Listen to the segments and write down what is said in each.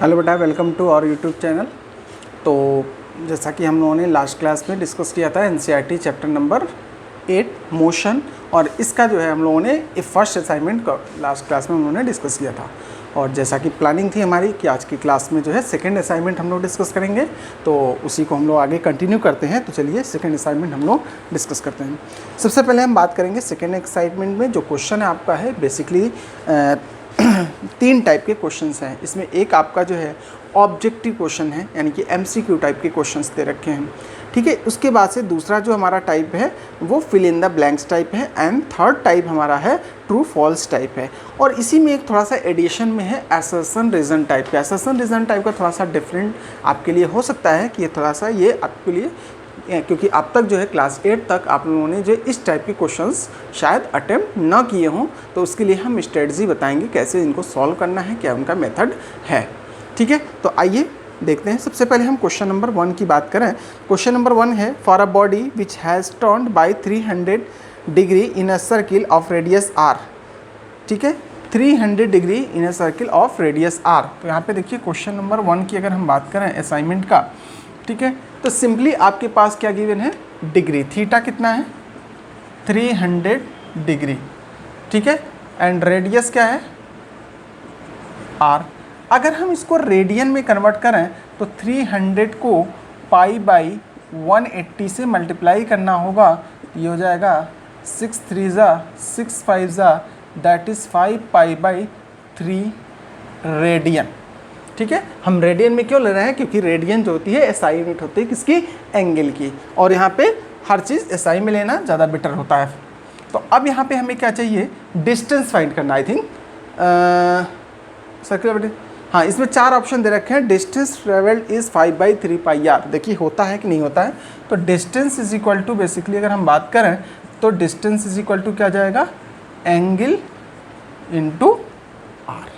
Hello बेटा, welcome to our YouTube channel. तो जैसा कि हम लोगों ने लास्ट क्लास में डिस्कस किया था एनसीईआरटी चैप्टर नंबर 8 मोशन, और इसका जो है हम लोगों ने फर्स्ट असाइनमेंट का लास्ट क्लास में हम लोगों ने डिस्कस किया था। और जैसा कि प्लानिंग थी हमारी कि आज की क्लास में जो है सेकंड असाइनमेंट हम लोग डिस्कस करेंगे, तो उसी को हम लोग आगे कंटिन्यू करते हैं। तो चलिए सेकंड असाइनमेंट हम लोग डिस्कस करते हैं। सबसे पहले हम बात करेंगे सेकंड असाइनमेंट में जो क्वेश्चन है आपका है बेसिकली 3 टाइप के क्वेश्चंस हैं। इसमें एक आपका जो है ऑब्जेक्टिव क्वेश्चन है, यानी कि एमसीक्यू टाइप के क्वेश्चंस दे रखे हैं, ठीक है। उसके बाद से दूसरा जो हमारा टाइप है वो fill in the blanks type है, एंड थर्ड टाइप हमारा है ट्रू फॉल्स टाइप है। और इसी में एक थोड़ा सा एडिशन में है असर्शन रीजन टाइप का। असर्शन रीजन टाइप का थोड़ा सा डिफरेंट आपके लिए हो सकता है कि थोड़ा सा ये आपके लिए, क्योंकि अब तक जो है क्लास 8 तक आप लोगों ने जो इस टाइप के क्वेश्चंस शायद अटेम्प्ट ना किए हों, तो उसके लिए हम स्ट्रेटजी बताएंगे कैसे इनको सॉल्व करना है, क्या उनका मेथड है, ठीक है। तो आइए देखते हैं। सबसे पहले हम क्वेश्चन नंबर 1 की बात करें। क्वेश्चन नंबर 1 है for a body which has turned by 300 degree in a circle of radius R, ठीक है, 300 degree in a circle of radius R. तो यहाँ पे देखिए क्वेश्चन नंबर 1 की अगर हम बात करें असाइनमेंट का, ठीक है, तो सिंपली आपके पास क्या गिवन है, डिग्री थीटा कितना है 300 डिग्री, ठीक है, एंड रेडियस क्या है आर। अगर हम इसको रेडियन में कन्वर्ट करें तो 300 को पाई बाई 180 से मल्टीप्लाई करना होगा। ये हो जाएगा 6 3 ज़ा 6 5 ज़ा that is 5 pi by 3 radian, ठीक है। हम रेडियन में क्यों ले रहे हैं, क्योंकि रेडियन जो होती है एसआई यूनिट होती है किसकी, एंगल की, और यहाँ पे हर चीज़ एसआई में लेना ज़्यादा बेटर होता है। तो अब यहाँ पे हमें क्या चाहिए, डिस्टेंस फाइंड करना। आई थिंक सर्कुलर, हाँ, इसमें 4 ऑप्शन दे रखे हैं। Distance travelled is 5/3 pi R. देखिए होता है कि नहीं होता है। तो distance is equal to, basically अगर हम बात करें तो डिस्टेंस इज इक्वल टू क्या जाएगा, एंगल इंटू आर,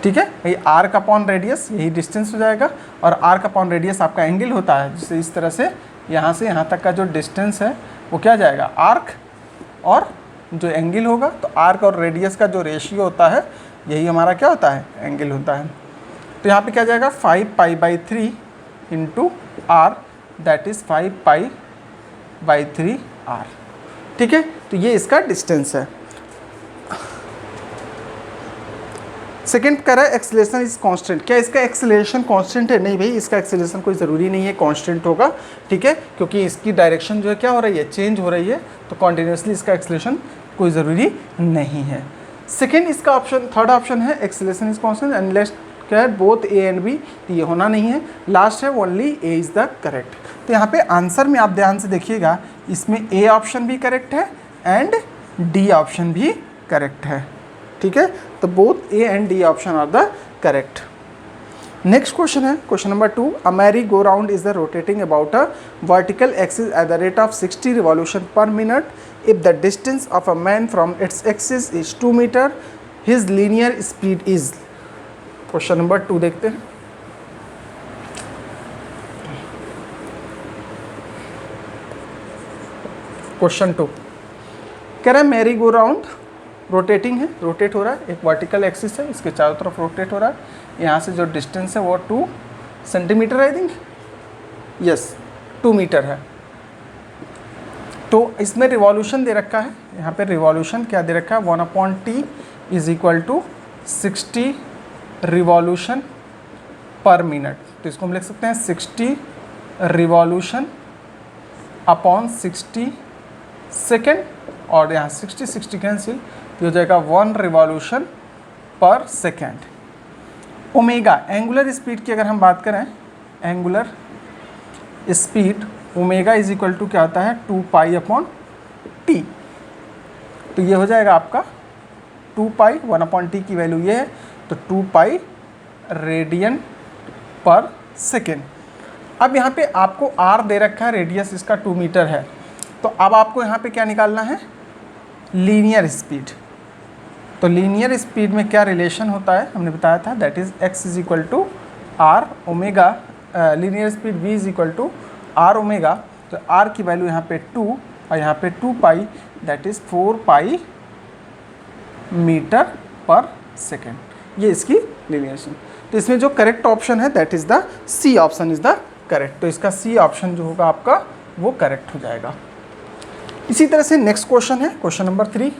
ठीक है। ये आर का अपॉन रेडियस, यही डिस्टेंस हो जाएगा, और आर का अपॉन रेडियस आपका एंगल होता है, जिससे इस तरह से यहाँ तक का जो डिस्टेंस है वो क्या जाएगा, आर्क और जो एंगल होगा। तो आर्क और रेडियस का जो रेशियो होता है यही हमारा क्या होता है, एंगल होता है। तो यहाँ पे क्या जाएगा 5 pi by 3 into R, that is 5 pi by 3 R, ठीक है। तो ये इसका डिस्टेंस है। सेकेंड कह रहा है एक्सेलरेशन इज कांस्टेंट। क्या इसका एक्सेलरेशन कांस्टेंट है? नहीं भाई, इसका एक्सेलरेशन कोई ज़रूरी नहीं है कांस्टेंट होगा, ठीक है, क्योंकि इसकी डायरेक्शन जो है क्या हो रही है, चेंज हो रही है। तो कॉन्टिन्यूसली इसका एक्सेलरेशन कोई ज़रूरी नहीं है। सेकेंड इसका ऑप्शन, थर्ड ऑप्शन है एक्सेलरेशन इज कांस्टेंट अनलेस क्या है बोथ ए एंड बी, तो ये होना नहीं है। लास्ट है only A is the correct. तो यहाँ पे आंसर में आप ध्यान से देखिएगा, इसमें ए ऑप्शन भी करेक्ट है एंड डी ऑप्शन भी करेक्ट है, ठीक है। तो both A and D option are the correct. Next question है question number 2। A merry go round is the rotating about a vertical axis at the rate of 60 revolution per minute if the distance of a man from its axis is 2 metre, his linear speed is. Question number 2 देखते हैं। Question 2 कह रहा है Mary go round rotating है, rotate हो रहा है, एक वर्टिकल एक्सिस है, इसके चारों तरफ रोटेट हो रहा है। यहाँ से जो डिस्टेंस है वो 2 centimetre, I think, yes 2 metre है। तो इसमें रिवॉल्यूशन दे रखा है, यहाँ पे रिवॉल्यूशन क्या दे रखा है, 1/t is equal to 60 revolution per minute. तो इसको हम लिख सकते हैं 60 रिवॉल्यूशन अपॉन 60 सेकेंड, और यहाँ 60 कैंसिल, ये हो जाएगा 1 रिवॉल्यूशन पर सेकेंड। ओमेगा एंगुलर स्पीड की अगर हम बात करें, angular speed omega is equal to क्या होता है, 2 पाई अपॉन टी। तो ये हो जाएगा आपका 2 पाई, 1/t की वैल्यू ये है, तो 2 पाई रेडियन पर सेकेंड। अब यहाँ पे आपको आर दे रखा है, रेडियस इसका 2 मीटर है। तो अब आपको यहाँ पे क्या निकालना है, लीनियर स्पीड। तो लीनियर स्पीड में क्या रिलेशन होता है, हमने बताया था, that is x is equal to R omega, linear speed v is equal to R omega. तो r की वैल्यू यहाँ पे 2 और यहाँ पे 2 pi, that is 4 pi metre per second. ये इसकी लिनिएशन। तो इसमें जो करेक्ट ऑप्शन है that is the C option is the correct. तो इसका सी ऑप्शन जो होगा आपका वो करेक्ट हो जाएगा। इसी तरह से नेक्स्ट क्वेश्चन है क्वेश्चन नंबर 3।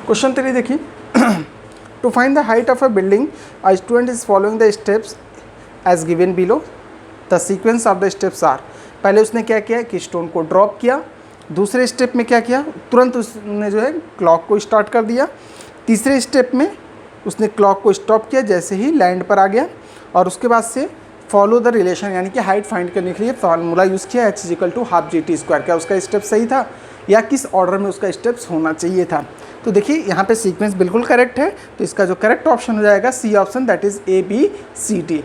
क्वेश्चन 3 देखिए, to find the height of a building a student is following the steps as given below, the sequence of the steps are. पहले उसने क्या किया कि स्टोन को ड्रॉप किया, दूसरे स्टेप में क्या किया, तुरंत उसने जो है क्लॉक को स्टार्ट कर दिया, तीसरे स्टेप में उसने क्लॉक को स्टॉप किया जैसे ही लैंड पर आ गया, और उसके बाद से फॉलो द रिलेशन यानी कि हाइट फाइंड करने के लिए फार्मूला यूज़ किया h = ½ GT²। क्या उसका स्टेप सही था या किस ऑर्डर में उसका स्टेप्स होना चाहिए था। तो देखिए यहाँ पे सीक्वेंस बिल्कुल करेक्ट है, तो इसका जो करेक्ट ऑप्शन हो जाएगा C option that is ABCD।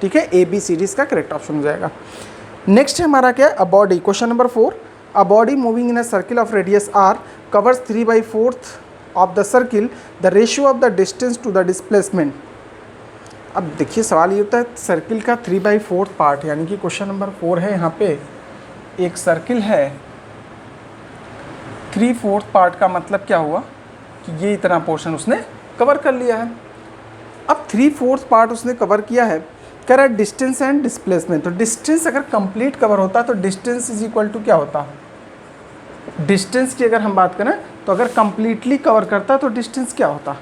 ठीक है, ABCD इसका करेक्ट ऑप्शन हो जाएगा। नेक्स्ट है हमारा क्या, a body, question number 4। A body moving in a circle of radius r covers 3/4 of the circle, the ratio of the distance to the displacement. अब देखिए सवाल ये होता है सर्किल का 3/4 पार्ट, यानी कि क्वेश्चन नंबर 4 है, यहाँ पे एक सर्किल है 3/4 पार्ट का मतलब क्या हुआ कि ये इतना पोर्शन उसने कवर कर लिया है। अब 3/4 पार्ट उसने कवर किया है, कह रहा है डिस्टेंस एंड डिस्प्लेसमेंट। तो डिस्टेंस अगर कंप्लीट कवर होता तो डिस्टेंस इज इक्वल टू क्या होता, डिस्टेंस की अगर हम बात करें तो अगर कंप्लीटली कवर करता तो डिस्टेंस क्या होता,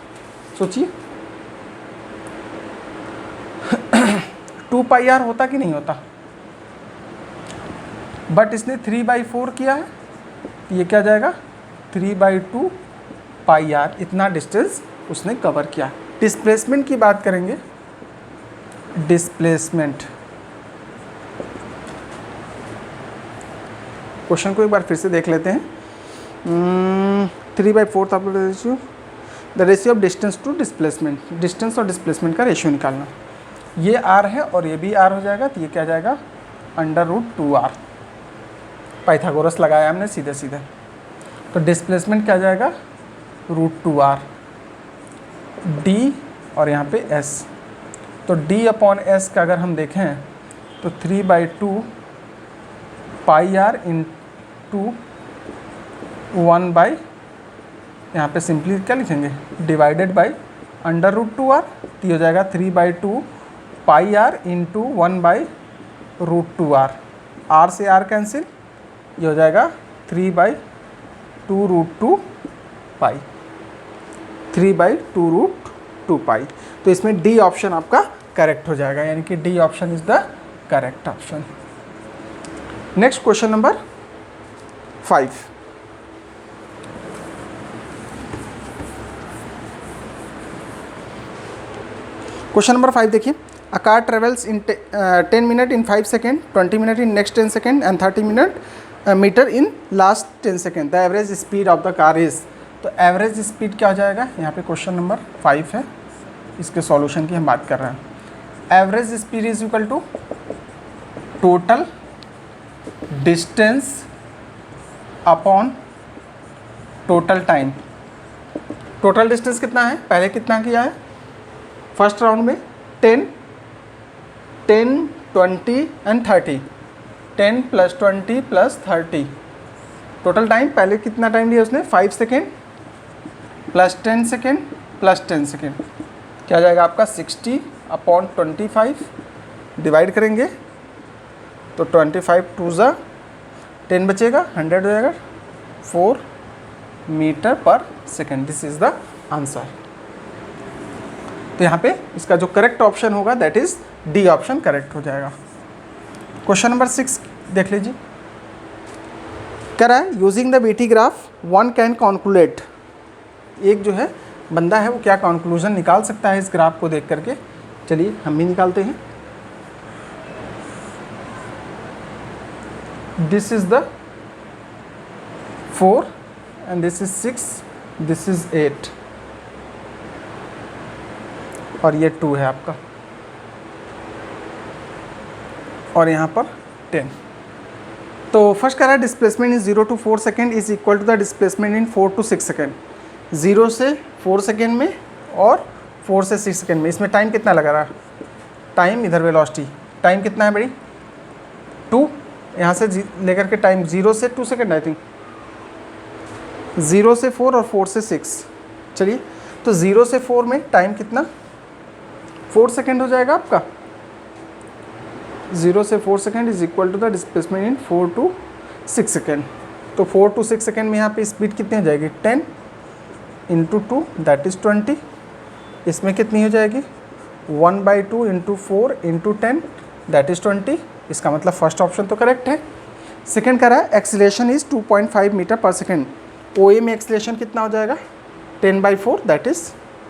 सोचिए 2πr होता कि नहीं होता, बट इसने 3/4 किया है, ये क्या जाएगा 3/2πr, इतना डिस्टेंस उसने कवर किया। डिस्प्लेसमेंट की बात करेंगे, डिस्प्लेसमेंट क्वेश्चन को एक बार फिर से देख लेते हैं। 3/4 आप ratio, the ratio of distance to displacement, distance और डिस्प्लेसमेंट का रेशियो निकालना। ये r है और ये भी r हो जाएगा, तो ये क्या जाएगा √2r। पाइथागोरस लगाया हमने सीधे सीधे, तो डिस्प्लेसमेंट क्या जाएगा √2r d और यहाँ पे s। तो d/s का अगर हम देखें तो 3/2πr इंटू 1 यहाँ पे सिंपली क्या लिखेंगे डिवाइडेड बाई √2r, तो हो जाएगा 3/2πr इंटू 1/√2r। r से r कैंसिल, ये हो जाएगा 3/2√2π, 3/2√2π। तो इसमें डी ऑप्शन आपका करेक्ट हो जाएगा, यानी कि D option is the correct option. Next question number 5। Question number 5 देखिए, a car travels in 10 minute in 5 second, 20 minute in next 10 second and 30 metre in last 10 second, the average speed of the car is. तो average speed क्या हो जाएगा, यहाँ पे question number 5 है, इसके solution की हम बात कर रहे हैं। Average speed is equal to total distance upon total time. Total distance कितना है, पहले कितना किया है फर्स्ट राउंड में 10, 20 एंड 30, 10 + 20 + 30। टोटल टाइम पहले कितना टाइम लिया उसने 5 सेकेंड + 10 सेकेंड + 10 सेकेंड, क्या जाएगा आपका 60/25, डिवाइड करेंगे तो 25 2 ज़ा 10 बचेगा, 100 हो जाएगा 4 metre per second. This is the answer. तो यहाँ पे इसका जो करेक्ट ऑप्शन होगा that is D option correct हो जाएगा। क्वेश्चन नंबर 6 देख लीजिए, कह रहा है using the BT graph one can conclude. एक जो है बंदा है वो क्या कंक्लूजन निकाल सकता है इस ग्राफ को देख करके, चलिए हम भी निकालते हैं। This is the 4 and this is 6, this is 8 और ये 2 है आपका, और यहाँ पर 10। तो फर्स्ट कह रहा है displacement in 0 to 4 second is equal to the displacement in 4 to 6 second. 0 से 4 सेकेंड में और 4 से 6 सेकेंड में, इसमें टाइम कितना लगा रहा, टाइम इधर वेलोसिटी, टाइम कितना है बड़ी 2, यहाँ से लेकर के टाइम 0 से 2 सेकेंड आई थिंक, 0 से 4 और 4 से 6। चलिए तो 0 से 4 में टाइम कितना, 4 सेकेंड हो जाएगा आपका। 0 से 4 second is equal to the displacement in 4 to 6 second. तो 4 to 6 सेकेंड में यहाँ पे स्पीड कितनी हो जाएगी, 10 इंटू 2 दैट इज़ 20। इसमें कितनी हो जाएगी, 1/2 इंटू 4 इंटू 10 दैट इज़ 20। इसका मतलब फर्स्ट ऑप्शन तो करेक्ट है। सेकेंड कह रहा है acceleration is 2.5 metre per second. OA में एक्सीलरेशन कितना हो जाएगा, 10/4 दैट इज़,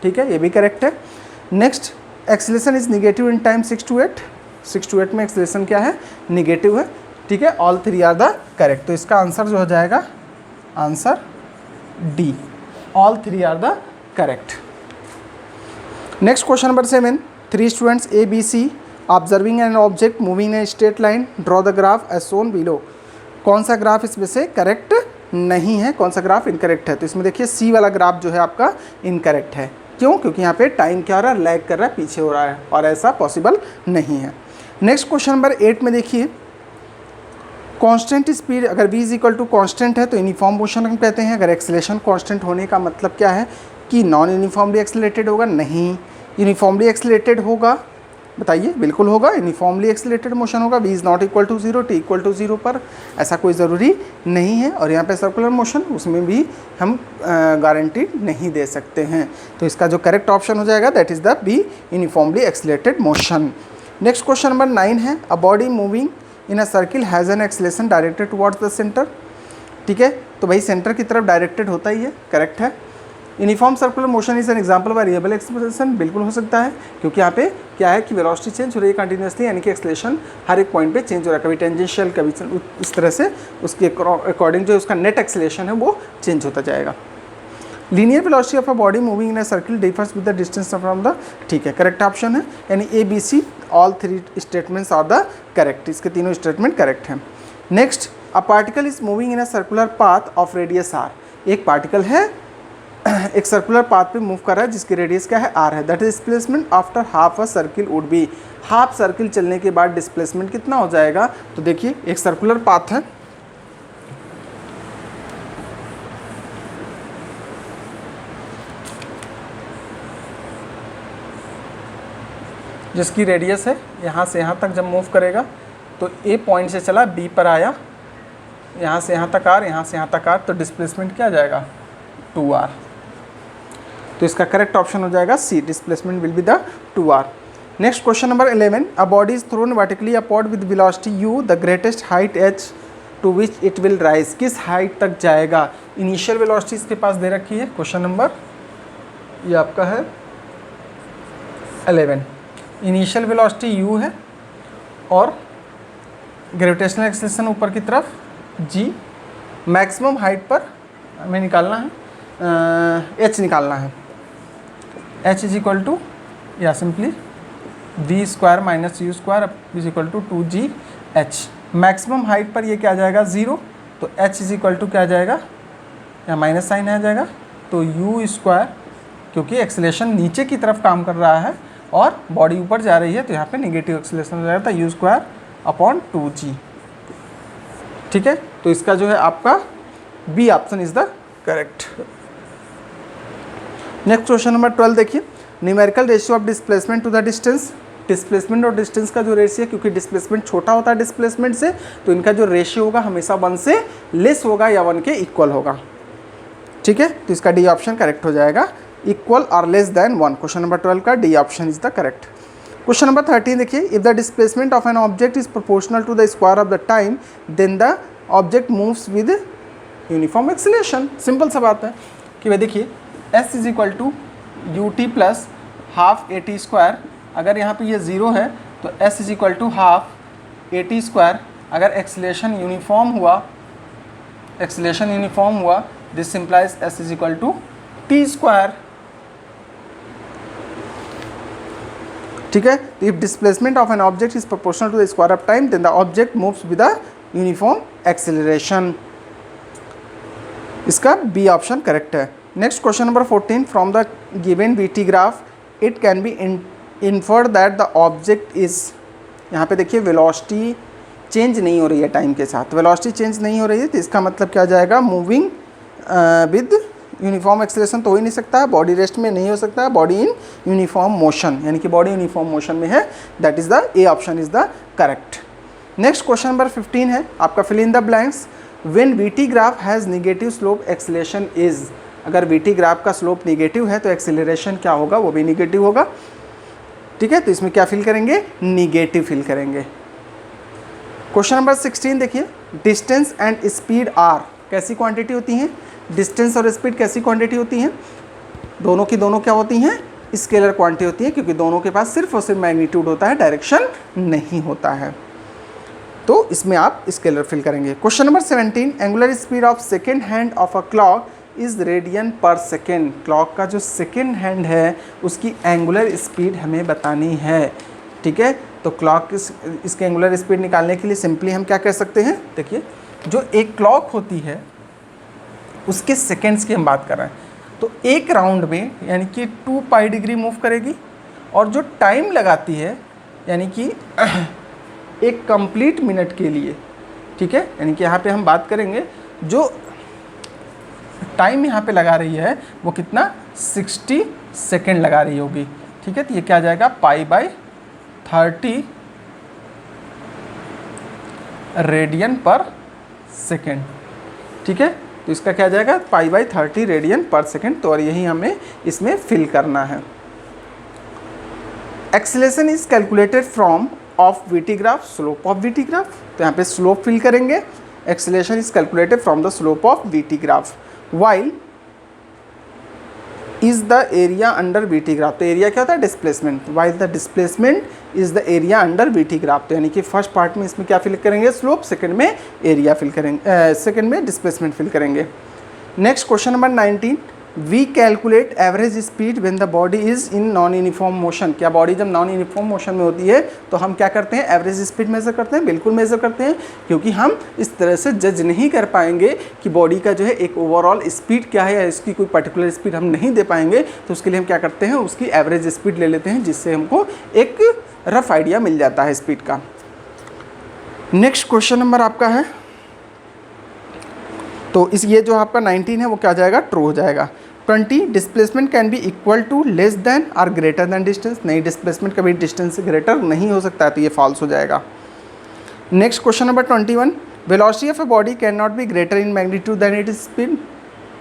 ठीक है, ये भी करेक्ट है। Next acceleration is negative in time 6 to 8। 6 to 8 में एक्सीलरेशन क्या है, निगेटिव है, ठीक है। All 3 are the correct. तो इसका आंसर जो हो जाएगा, answer D, all 3 are the correct. Next question number 7, 3 students A, B, C observing an object moving in straight line, draw the graph as shown below. कौन सा graph इसमें से correct नहीं है, कौन सा ग्राफ इनकरेक्ट है। तो इसमें देखिए C वाला ग्राफ जो है आपका इनकरेक्ट है। क्यों, क्योंकि यहाँ पे टाइम क्या हो रहा है, लैग कर रहा है, पीछे हो रहा है, और ऐसा पॉसिबल नहीं है। नेक्स्ट क्वेश्चन नंबर 8 में देखिए, कांस्टेंट स्पीड, अगर v is equal to constant है तो यूनिफॉर्म मोशन हम कहते हैं। अगर एक्सेलरेशन कांस्टेंट होने का मतलब क्या है कि नॉन यूनिफॉर्मली एक्सेलरेटेड होगा, नहीं यूनिफॉर्मली एक्सेलरेटेड होगा, बताइए, बिल्कुल होगा, यूनिफॉर्मली एक्सेलरेटेड मोशन होगा। v is not equal to 0, t equal to 0 पर ऐसा कोई ज़रूरी नहीं है। और यहाँ पे सर्कुलर मोशन, उसमें भी हम गारंटी नहीं दे सकते हैं। तो इसका जो करेक्ट ऑप्शन हो जाएगा that is the B, uniformly accelerated motion. Next question number 9 है, a body moving in a circle has an acceleration directed towards the centre. ठीक है, तो भाई सेंटर की तरफ डायरेक्टेड होता ही है, करेक्ट है। Uniform circular motion is an example variable acceleration, बिल्कुल हो सकता है, क्योंकि यहाँ पे क्या है कि वेलोसिटी चेंज हो रही है कंटिन्यूसली, यानी कि एक्सेलरेशन हर एक पॉइंट पे चेंज हो रहा है, कभी टेंजेंशियल, कभी इस तरह से, उसके अकॉर्डिंग जो उसका नेट एक्सेलरेशन है वो चेंज होता जाएगा। Linear velocity of a body moving in a circle differs with the distance from the, ठीक है, करेक्ट ऑप्शन है, यानी A B C all 3 statements are the correct, इसके तीनों स्टेटमेंट करेक्ट हैं। Next, a particle is moving in a circular path of radius R. एक particle है एक सर्कुलर पाथ पे मूव कर रहा है जिसकी रेडियस क्या है, आर है। That displacement after half a circle would be, half circle चलने के बाद डिस्प्लेसमेंट कितना हो जाएगा। तो देखिए एक सर्कुलर पाथ है, जिसकी रेडियस है यहाँ से यहाँ तक, जब मूव करेगा तो ए पॉइंट से चला बी पर आया, यहाँ से यहाँ तक आर, यहाँ से यहाँ तक आर, तो डिस्प्लेसमेंट क्या आ जाएगा, 2r। तो इसका करेक्ट ऑप्शन हो जाएगा C, displacement will be the 2r। Next question number 11, a body is thrown vertically upward with velocity u, the greatest height h to which it will rise. किस height तक जाएगा। Initial velocity इसके पास दे रखी है, question number ये आपका है 11। Initial velocity u है और ग्रेविटेशनल एक्सेलरेशन ऊपर की तरफ g, मैक्सिमम हाइट पर हमें निकालना है, h निकालना है। h इज इक्वल टू, या simply v square minus u square is equal to 2gh। Maximum height पर ये क्या आ जाएगा, 0, तो h इज इक्वल टू क्या आ जाएगा, या माइनस साइन आ जाएगा, तो u स्क्वायर, क्योंकि एक्सेलरेशन नीचे की तरफ काम कर रहा है और बॉडी ऊपर जा रही है, तो यहाँ पे नेगेटिव एक्सेलरेशन हो जाएगा, u स्क्वायर अपॉन 2g। ठीक है, तो इसका जो है आपका B option is the correct. Next question number 12 देखिए, numerical ratio of displacement to the distance. Displacement और डिस्टेंस का जो रेशियो है, क्योंकि डिस्प्लेसमेंट छोटा होता है डिस्प्लेसमेंट से, तो इनका जो रेशियो होगा हमेशा 1 से लेस होगा या 1 के इक्वल होगा। ठीक है, तो इसका डी ऑप्शन करेक्ट हो जाएगा, इक्वल और लेस देन 1। क्वेश्चन नंबर 12 का D option is the correct. Question number 13 देखिए, if the displacement of an object is proportional to the square of the time then the object moves with uniform acceleration. Simple सा बात है कि भाई देखिए s is equal to u t plus half a t square. अगर यहाँ पे ये 0 है तो s is equal to half a t square. अगर एक्सेलरेशन यूनिफॉर्म हुआ this implies s is equal to t square. ठीक है, if displacement of an object is proportional to the square of time then the object moves with the uniform acceleration. इसका B option correct है। Next question number 14, from the given v t graph it can be inferred that the object is, यहाँ पे देखिए velocity change नहीं हो रही है time के साथ, वेलोसिटी चेंज नहीं हो रही है, तो इसका मतलब क्या आ जाएगा, मूविंग विद यूनिफॉर्म एक्सेलरेशन तो हो ही नहीं सकता है, बॉडी रेस्ट में नहीं हो सकता है, बॉडी इन यूनिफॉर्म मोशन, यानी कि बॉडी यूनिफॉर्म मोशन में है, that is the A option is the correct. Next question number 15 है आपका, fill in the blanks. When v t graph has negative slope acceleration is, अगर वीटी ग्राफ का slope negative है तो एक्सेलरेशन क्या होगा, वो भी निगेटिव होगा। ठीक है, तो इसमें क्या फिल करेंगे, निगेटिव फिल करेंगे। क्वेश्चन नंबर 16 देखिए, डिस्टेंस एंड स्पीड आर कैसी क्वांटिटी होती हैं, डिस्टेंस और स्पीड कैसी क्वांटिटी होती हैं, दोनों की दोनों क्या होती हैं, स्केलर क्वांटिटी होती है, क्योंकि दोनों के पास सिर्फ और सिर्फ मैग्नीट्यूड होता है, डायरेक्शन नहीं होता है, तो इसमें आप स्केलर फिल करेंगे। Question number 17, angular speed of second hand of a clock is radian पर सेकेंड। क्लॉक का जो सेकेंड हैंड है उसकी एंगुलर स्पीड हमें बतानी है। ठीक है, तो क्लॉक इसके एंगुलर स्पीड निकालने के लिए सिंपली हम क्या कर सकते हैं, देखिए जो एक क्लॉक होती है उसके सेकेंड्स की हम बात कर रहे हैं, तो एक राउंड में यानी कि 2 पाई डिग्री मूव करेगी, और जो टाइम लगाती है यानी कि एक कंप्लीट मिनट के लिए, ठीक है, यानी कि यहाँ पे हम बात करेंगे जो टाइम यहाँ पे लगा रही है वो कितना, 60 सेकेंड लगा रही होगी। ठीक है, तो ये क्या आ जाएगा, π/30 रेडियन पर सेकेंड। ठीक है, तो इसका क्या आ जाएगा, π/30 रेडियन पर सेकेंड, तो और यही हमें इसमें फिल करना है। Acceleration is calculated from of VT graph, slope of VT graph, तो यहाँ पे स्लोप फिल करेंगे। Acceleration is calculated from the slope of VT graph, while is the area under VT graph, तो एरिया क्या होता है, displacement, while the displacement is the area under VT graph, तो यानी कि फर्स्ट पार्ट में इसमें क्या फिल करेंगे, स्लोप, सेकंड में एरिया फिल करेंगे, सेकंड में डिस्प्लेसमेंट फिल करेंगे। Next question number 19, we calculate average speed when the body is in non uniform motion. क्या बॉडी जब नॉन यूनिफॉर्म मोशन में होती है तो हम क्या करते हैं, एवरेज स्पीड मेज़र करते हैं, बिल्कुल मेज़र करते हैं, क्योंकि हम इस तरह से जज नहीं कर पाएंगे कि बॉडी का जो है एक ओवरऑल स्पीड क्या है, या इसकी कोई पर्टिकुलर स्पीड हम नहीं दे पाएंगे, तो उसके लिए हम क्या करते हैं, उसकी एवरेज स्पीड ले लेते हैं, जिससे हमको एक रफ आइडिया मिल जाता है स्पीड का। नेक्स्ट क्वेश्चन नंबर आपका है, तो इस ये जो आपका 19 है वो क्या जाएगा, ट्रू हो जाएगा। 20, displacement can be equal to less than और ग्रेटर देन डिस्टेंस, नहीं, डिस्प्लेसमेंट कभी डिस्टेंस से ग्रेटर नहीं हो सकता है, तो ये फॉल्स हो जाएगा। Next question number 21, velocity of a body can not be greater in magnitude than it speed,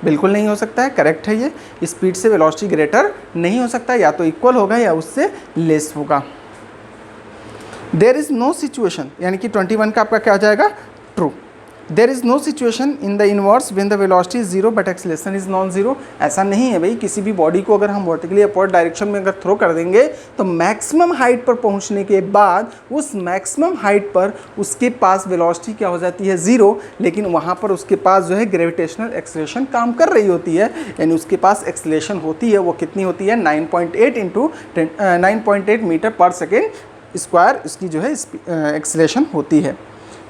बिल्कुल नहीं हो सकता है, करेक्ट है ये, स्पीड से वेलोसिटी ग्रेटर नहीं हो सकता, या तो इक्वल होगा या उससे लेस होगा। देयर इज़ नो सिचुएशन, यानी कि 21 का आपका क्या हो जाएगा, true. There is know situation in the inverse when the velocity is zero but acceleration is non zero, ऐसा नहीं है भाई, किसी भी बॉडी को अगर हम वर्टिकली अपवर्ड डायरेक्शन में अगर थ्रो कर देंगे तो मैक्सिमम हाइट पर पहुंचने के बाद उस मैक्सिमम हाइट पर उसके पास वेलोसिटी क्या हो जाती है, ज़ीरो, लेकिन वहाँ पर उसके पास जो है ग्रेविटेशनल एक्सेलरेशन काम कर रही होती है, यानी उसके पास एक्सेलरेशन होती है, वो कितनी होती है, 9.8 मीटर पर सेकेंड स्क्वायर इसकी जो है एक्सेलरेशन होती है,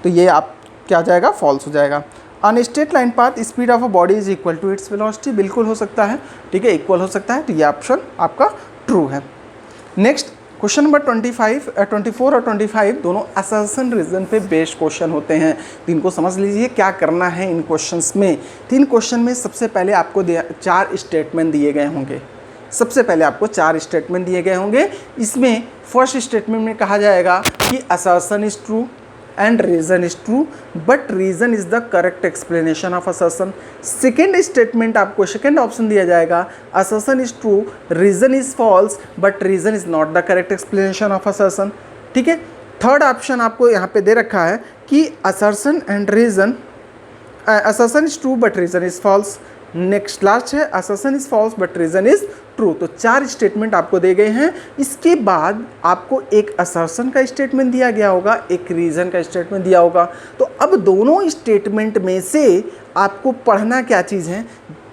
तो ये आप क्या जाएगा, फॉल्स हो जाएगा। On straight line path speed of a body is equal to its velocity, बिल्कुल हो सकता है, ठीक है, इक्वल हो सकता है, तो ये ऑप्शन आपका ट्रू है। नेक्स्ट क्वेश्चन नंबर 24 और 25 दोनों असर्शन रीजन पे बेस्ड क्वेश्चन होते हैं, तो इनको समझ लीजिए क्या करना है इन क्वेश्चंस में। 3 क्वेश्चन में सबसे पहले आपको 4 स्टेटमेंट दिए गए होंगे, सबसे पहले आपको 4 स्टेटमेंट दिए गए होंगे। इसमें फर्स्ट स्टेटमेंट में कहा जाएगा कि assertion is true and reason is true but reason is the correct explanation of assertion। Second statement आपको सेकेंड ऑप्शन दिया जाएगा, assertion is true, reason is false but reason is not the correct explanation of assertion। ठीक है, third option आपको यहाँ पे दे रखा है कि assertion and reason, assertion is true but reason is false। Next last है assertion is false but reason is true. तो 4 स्टेटमेंट आपको दे गए हैं। इसके बाद आपको एक assertion का स्टेटमेंट दिया गया होगा, एक रीज़न का स्टेटमेंट दिया होगा। तो अब दोनों स्टेटमेंट में से आपको पढ़ना क्या चीज़ है,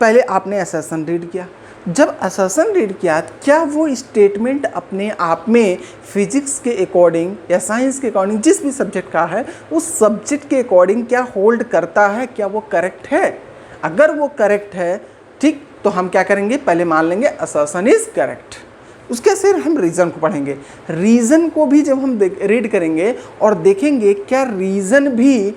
पहले आपने assertion रीड किया, जब assertion रीड किया क्या वो स्टेटमेंट अपने आप में फिजिक्स के अकॉर्डिंग या साइंस के अकॉर्डिंग जिस भी सब्जेक्ट का है उस सब्जेक्ट के अकॉर्डिंग क्या होल्ड करता है, क्या वो करेक्ट है। अगर वो करेक्ट है, ठीक, तो हम क्या करेंगे, पहले मान लेंगे assertion इज करेक्ट। उसके फिर हम रीज़न को पढ़ेंगे। रीज़न को भी जब हम रीड करेंगे और देखेंगे क्या रीज़न भी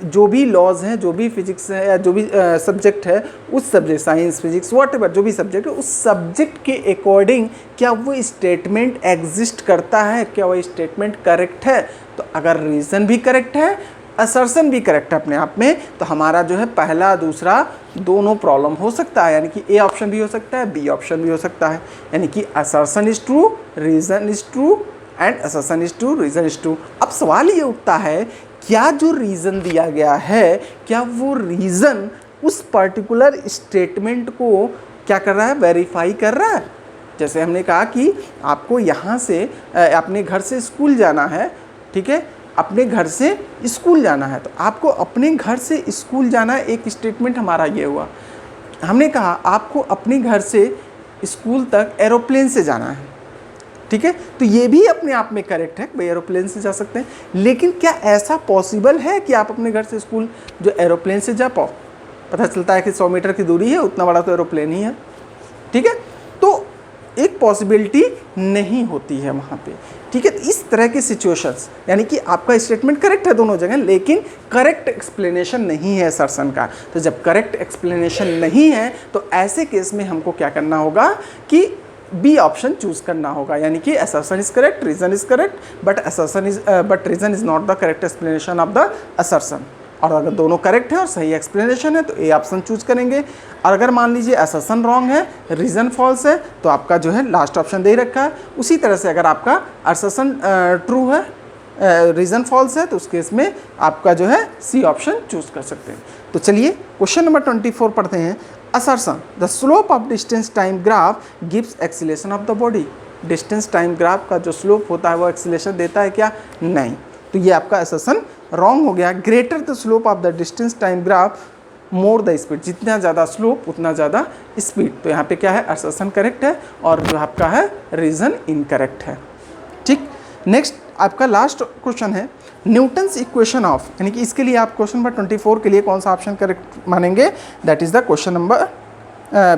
जो भी लॉज हैं, जो भी फिजिक्स है या जो भी सब्जेक्ट है, उस सब्जेक्ट साइंस फिजिक्स व्हाटएवर जो भी सब्जेक्ट है, उस सब्जेक्ट के अकॉर्डिंग क्या वो स्टेटमेंट एग्जिस्ट करता है, क्या वो स्टेटमेंट करेक्ट है। तो अगर रीज़न भी करेक्ट है, असर्शन भी करेक्ट है अपने आप में, तो हमारा जो है पहला दूसरा दोनों प्रॉब्लम हो सकता है, यानी कि ए ऑप्शन भी हो सकता है, बी ऑप्शन भी हो सकता है। यानी कि assertion is true, reason is true and assertion is true, reason is true. अब सवाल ये उठता है, क्या जो रीज़न दिया गया है, क्या वो रीज़न उस पर्टिकुलर स्टेटमेंट को क्या कर रहा है, वेरीफाई कर रहा है। जैसे हमने कहा कि आपको यहाँ से अपने घर से स्कूल जाना है, ठीक है, अपने घर से स्कूल जाना है, तो आपको अपने घर से स्कूल जाना है, एक स्टेटमेंट हमारा ये हुआ। हमने कहा आपको अपने घर से स्कूल तक एरोप्लेन से जाना है, ठीक है, तो ये भी अपने आप में करेक्ट है, भाई एरोप्लेन से जा सकते हैं। लेकिन क्या ऐसा पॉसिबल है कि आप अपने घर से स्कूल जो एरोप्लेन से जा पाओ? पता चलता है कि 100 मीटर की दूरी है, उतना बड़ा तो एरोप्लेन ही है, ठीक है, तो एक पॉसिबिलिटी नहीं होती है वहाँ पे, ठीक है। इस तरह की सिचुएशंस, यानी कि आपका स्टेटमेंट करेक्ट है दोनों जगह, लेकिन करेक्ट एक्सप्लेनेशन नहीं है असर्शन का। तो जब करेक्ट एक्सप्लेनेशन नहीं है तो ऐसे केस में हमको क्या करना होगा कि बी ऑप्शन चूज करना होगा, यानी कि assertion is correct, reason is correct, but reason is not the correct explanation of the assertion. और अगर दोनों करेक्ट है और सही एक्सप्लेनेशन है तो ए ऑप्शन चूज करेंगे। और अगर मान लीजिए असर्शन रॉन्ग है, रीज़न फॉल्स है, तो आपका जो है लास्ट ऑप्शन दे रखा है। उसी तरह से अगर आपका असर्शन ट्रू है, रीज़न फॉल्स है, तो उस केस में आपका जो है सी ऑप्शन चूज कर सकते हैं। तो चलिए क्वेश्चन नंबर 24 पढ़ते हैं। Assertion the slope of distance time graph gives acceleration of the body. Distance time graph का जो स्लोप होता है वो एक्सीलरेशन देता है क्या? नहीं। तो ये आपका असर्शन रॉन्ग हो गया। Greater the slope of the distance time graph more the speed, जितना ज़्यादा स्लोप उतना ज़्यादा स्पीड। तो यहाँ पे क्या है, असर्शन करेक्ट है और जो आपका है रीज़न इनकरेक्ट है, ठीक। नेक्स्ट आपका लास्ट क्वेश्चन है न्यूटन्स इक्वेशन ऑफ, यानी कि इसके लिए आप क्वेश्चन नंबर 24 के लिए कौन सा ऑप्शन करेक्ट मानेंगे? That is the question number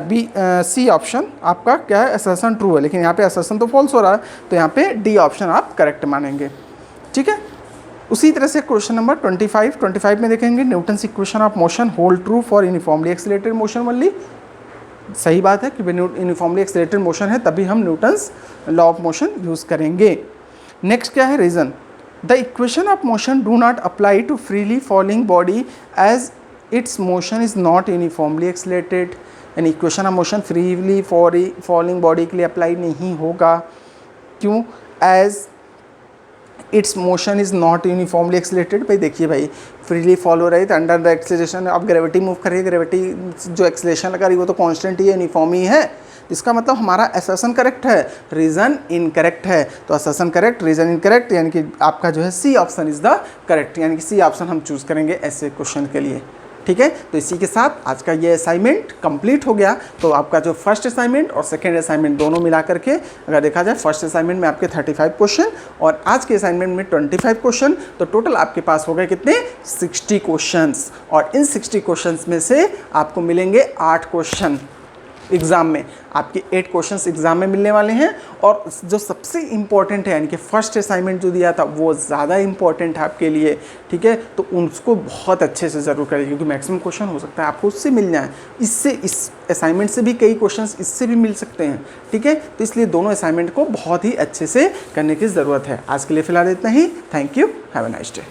B, C option आपका क्या है, असर्शन ट्रू है, लेकिन यहाँ पे असर्शन तो फॉल्स हो रहा है, तो यहाँ पे डी ऑप्शन आप करेक्ट मानेंगे, ठीक है। उसी तरह से क्वेश्चन नंबर 25 में देखेंगे Newton's equation of motion hold true for uniformly accelerated motion only. सही बात है कि यूनिफॉर्मली एक्सीलरेटेड मोशन है तभी हम Newton's law of motion use करेंगे। नेक्स्ट क्या है, reason the equation of motion do not apply to freely falling body as its motion is not uniformly accelerated. यानी equation of motion freely falling body के लिए apply नहीं होगा, क्यों? As its motion is not uniformly accelerated. भाई देखिए भाई, freely follow रही तो under the acceleration of gravity move कर रही है, ग्रेविटी जो एक्सीलरेशन लगा रही है वो तो कांस्टेंट ही है, यूनिफॉर्म ही है। इसका मतलब हमारा असर्शन करेक्ट है, रीज़न इनकरेक्ट है। तो असर्शन करेक्ट, रीज़न इनकरेक्ट, यानी कि आपका जो है C option is the correct, यानी कि सी ऑप्शन हम चूज़ करेंगे ऐसे क्वेश्चन के लिए, ठीक है। तो इसी के साथ आज का ये असाइनमेंट कंप्लीट हो गया। तो आपका जो फर्स्ट असाइनमेंट और सेकंड असाइनमेंट दोनों मिला करके अगर देखा जाए, फर्स्ट असाइनमेंट में आपके 35 क्वेश्चन और आज के असाइनमेंट में 25 क्वेश्चन, तो टोटल आपके पास हो गए कितने? 60 क्वेश्चंस। और इन 60 क्वेश्चंस में से आपको मिलेंगे 8 क्वेश्चन एग्ज़ाम में, आपके 8 क्वेश्चंस एग्ज़ाम में मिलने वाले हैं। और जो सबसे इम्पॉर्टेंट है, यानी कि फर्स्ट असाइनमेंट जो दिया था वो ज़्यादा इम्पॉर्टेंट है आपके लिए, ठीक है। तो उसको बहुत अच्छे से ज़रूर करें, क्योंकि मैक्सिमम क्वेश्चन हो सकता है आपको उससे मिल जाए, इससे इस असाइनमेंट से भी कई क्वेश्चंस इससे भी मिल सकते हैं, ठीक है। तो इसलिए दोनों असाइनमेंट को बहुत ही अच्छे से करने की ज़रूरत है। आज के लिए फ़िलहाल इतना ही। Thank you, have a nice day.